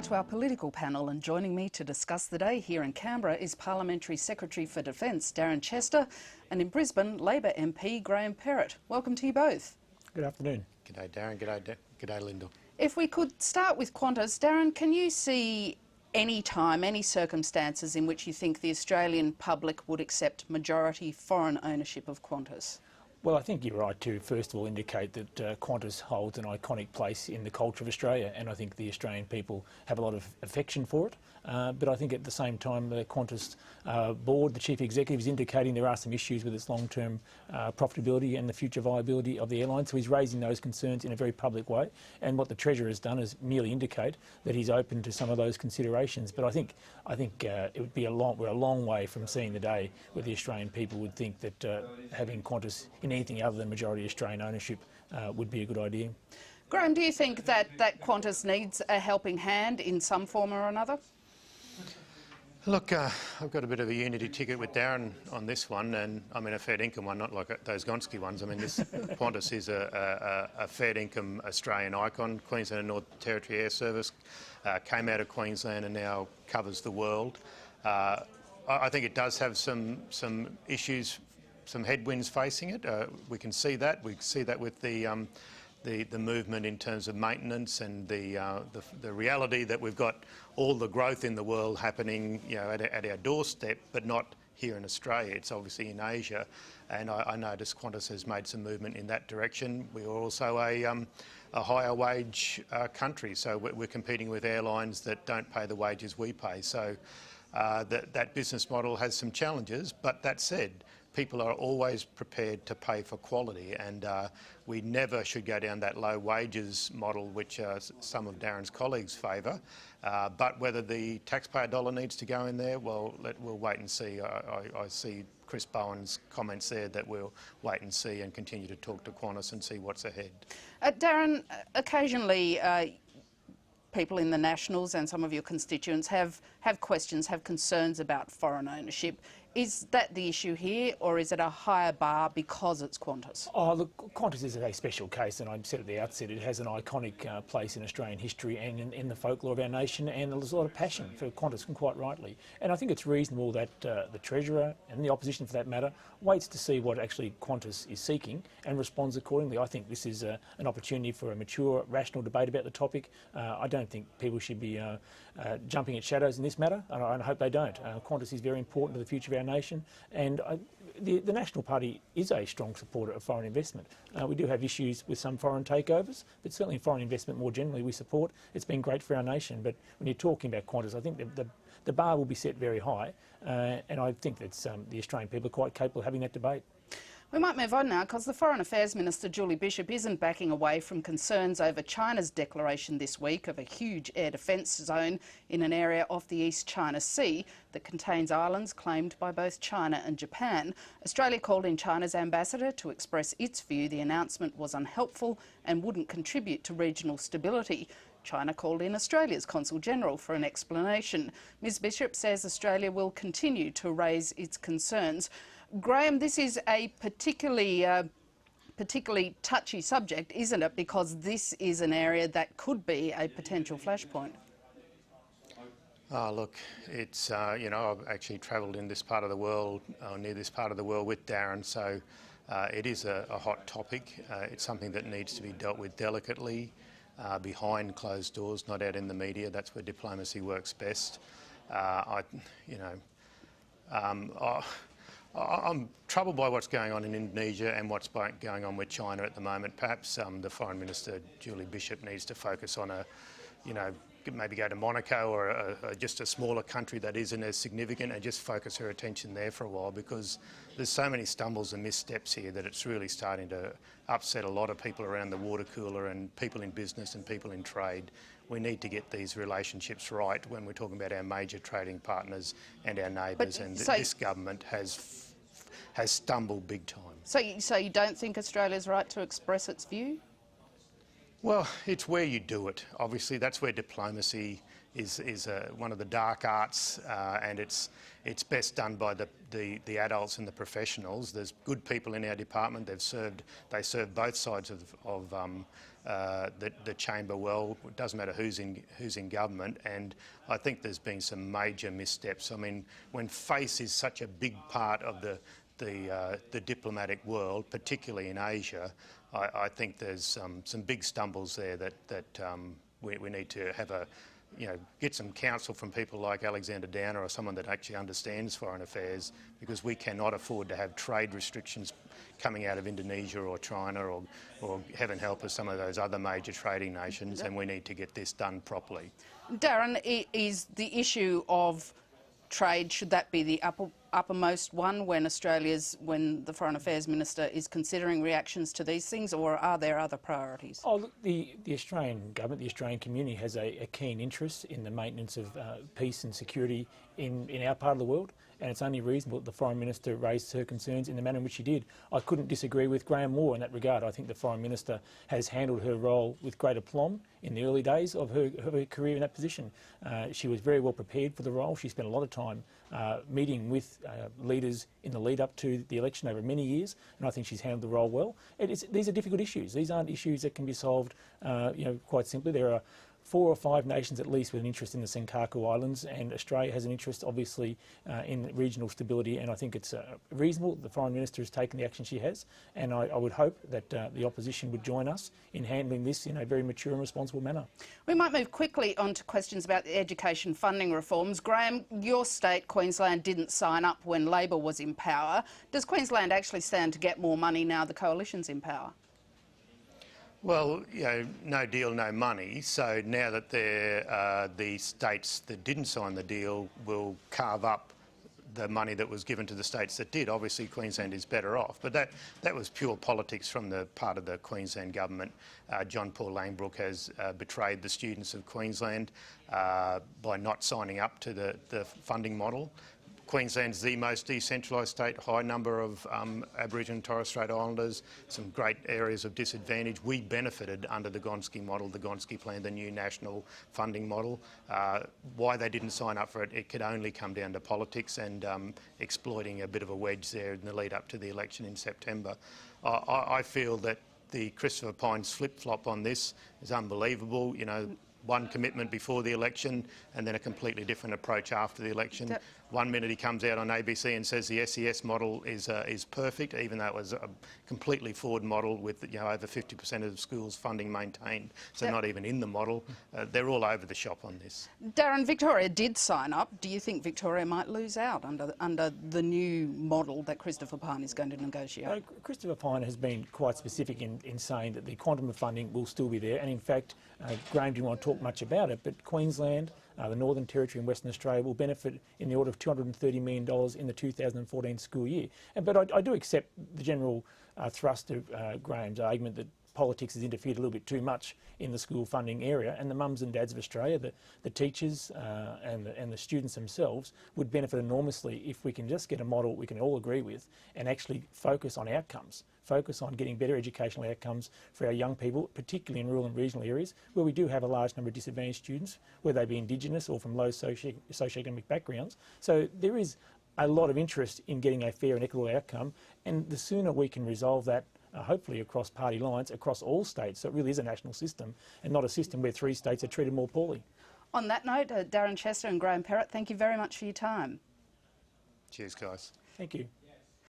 to our political panel, and joining me to discuss the day here in Canberra is Parliamentary Secretary for Defence Darren Chester, and in Brisbane, Labor MP Graham Perrett. Welcome to you both. Good afternoon. G'day Darren, g'day Lyndall. If we could start with Qantas, Darren, can you see any time, any circumstances in which you think the Australian public would accept majority foreign ownership of Qantas? Well, I think you're right to first of all indicate that Qantas holds an iconic place in the culture of Australia, and I think the Australian people have a lot of affection for it. But I think at the same time the Qantas board, the chief executive, is indicating there are some issues with its long-term profitability and the future viability of the airline. So he's raising those concerns in a very public way. And what the Treasurer has done is merely indicate that he's open to some of those considerations. But I think it would be we're a long way from seeing the day where the Australian people would think that having Qantas in anything other than majority Australian ownership would be a good idea. Graham, do you think that Qantas needs a helping hand in some form or another? Look, I've got a bit of a unity ticket with Darren on this one, and I mean a fair income one, not like those Gonski ones. I mean, this Qantas is a fair income Australian icon. Queensland and Northern Territory Air Service came out of Queensland and now covers the world. I think it does have some issues, some headwinds facing it. We can see that. We see that with the movement in terms of maintenance and the reality that we've got all the growth in the world happening, you know, at our doorstep, but not here in Australia. It's obviously in Asia, and I noticed Qantas has made some movement in that direction. We are also a higher wage country, so we're competing with airlines that don't pay the wages we pay. So that business model has some challenges, but that said, people are always prepared to pay for quality, and we never should go down that low wages model which some of Darren's colleagues favour. But whether the taxpayer dollar needs to go in there, well, we'll wait and see. I see Chris Bowen's comments there that we'll wait and see and continue to talk to Qantas and see what's ahead. Darren, occasionally people in the Nationals and some of your constituents have questions, have concerns about foreign ownership. Is that the issue here, or is it a higher bar because it's Qantas? Oh, look, Qantas is a special case, and I said at the outset it has an iconic place in Australian history and in the folklore of our nation, and there's a lot of passion for Qantas, and quite rightly. And I think it's reasonable that the Treasurer, and the opposition for that matter, waits to see what actually Qantas is seeking and responds accordingly. I think this is an opportunity for a mature, rational debate about the topic. I don't think people should be jumping at shadows in this matter, and I hope they don't. Qantas is very important to the future of our nation, and the National Party is a strong supporter of foreign investment. We do have issues with some foreign takeovers, but certainly foreign investment more generally we support. It's been great for our nation, but when you're talking about Qantas, I think the bar will be set very high, and I think that the Australian people are quite capable of having that debate. We might move on now, because the Foreign Affairs Minister Julie Bishop isn't backing away from concerns over China's declaration this week of a huge air defence zone in an area off the East China Sea that contains islands claimed by both China and Japan. Australia called in China's ambassador to express its view the announcement was unhelpful and wouldn't contribute to regional stability. China called in Australia's Consul General for an explanation. Ms Bishop says Australia will continue to raise its concerns. Graham, this is a particularly touchy subject, isn't it? Because this is an area that could be a potential flashpoint. Look, it's, you know, I've actually travelled in this part of the world, near this part of the world with Darren, so it is a hot topic. It's something that needs to be dealt with delicately, behind closed doors, not out in the media. That's where diplomacy works best. I'm troubled by what's going on in Indonesia and what's going on with China at the moment. Perhaps the Foreign Minister, Julie Bishop, needs to focus on maybe go to Monaco or just a smaller country that isn't as significant, and just focus her attention there for a while, because there's so many stumbles and missteps here that it's really starting to upset a lot of people around the water cooler and people in business and people in trade. We need to get these relationships right when we're talking about our major trading partners and our neighbours, and this government has stumbled big time. So you don't think Australia's right to express its view? Well, it's where you do it. Obviously, that's where diplomacy is one of the dark arts, and it's best done by the adults and the professionals. There's good people in our department. They serve both sides of the chamber well. It doesn't matter who's in government, and I think there's been some major missteps. I mean, when face is such a big part of the diplomatic world, particularly in Asia, I think there's some big stumbles there that we need to have get some counsel from people like Alexander Downer or someone that actually understands foreign affairs, because we cannot afford to have trade restrictions coming out of Indonesia or China or heaven help us, some of those other major trading nations, and we need to get this done properly. Darren, is the issue of trade, should that be the uppermost one when the Foreign Affairs Minister is considering reactions to these things, or are there other priorities? Oh, look, the Australian government, the Australian community has a keen interest in the maintenance of peace and security in our part of the world, and it's only reasonable that the Foreign Minister raised her concerns in the manner in which she did. I couldn't disagree with Graham Moore in that regard. I think the Foreign Minister has handled her role with great aplomb in the early days of her career in that position. She was very well prepared for the role. She spent a lot of time meeting with leaders in the lead up to the election over many years, and I think she's handled the role well. These are difficult issues. These aren't issues that can be solved quite simply. There are 4 or 5 nations at least with an interest in the Senkaku Islands, and Australia has an interest obviously in regional stability, and I think it's reasonable the Foreign Minister has taken the action she has, and I would hope that the opposition would join us in handling this in a very mature and responsible manner. We might move quickly on to questions about the education funding reforms. Graham, your state, Queensland, didn't sign up when Labor was in power. Does Queensland actually stand to get more money now the Coalition's in power? Well, no deal, no money. So now that the states that didn't sign the deal will carve up the money that was given to the states that did. Obviously, Queensland is better off. But that was pure politics from the part of the Queensland government. John Paul Langbroek has betrayed the students of Queensland by not signing up to the funding model. Queensland's the most decentralised state, high number of Aboriginal and Torres Strait Islanders, some great areas of disadvantage. We benefited under the Gonski model, the Gonski plan, the new national funding model. Why they didn't sign up for it, it could only come down to politics and exploiting a bit of a wedge there in the lead up to the election in September. I feel that the Christopher Pyne's flip-flop on this is unbelievable. One commitment before the election and then a completely different approach after the election. 1 minute he comes out on ABC and says the SES model is perfect, even though it was a completely forward model with over 50% of schools funding maintained, so not even in the model. They're all over the shop on this. Darren, Victoria did sign up. Do you think Victoria might lose out under the new model that Christopher Pyne is going to negotiate? Christopher Pyne has been quite specific in saying that the quantum of funding will still be there, and in fact, Graham didn't want to talk much about it, but Queensland, the Northern Territory and Western Australia will benefit in the order of $230 million in the 2014 school year. But I do accept the general thrust of Graham's argument that politics has interfered a little bit too much in the school funding area, and the mums and dads of Australia, the teachers and the students themselves would benefit enormously if we can just get a model we can all agree with and actually focus on outcomes. Focus on getting better educational outcomes for our young people, particularly in rural and regional areas where we do have a large number of disadvantaged students, whether they be Indigenous or from low socioeconomic backgrounds. So there is a lot of interest in getting a fair and equitable outcome, and the sooner we can resolve that, hopefully across party lines, across all states, so it really is a national system and not a system where 3 states are treated more poorly. On that note, Darren Chester and Graham Perrott, thank you very much for your time. Cheers, guys. Thank you.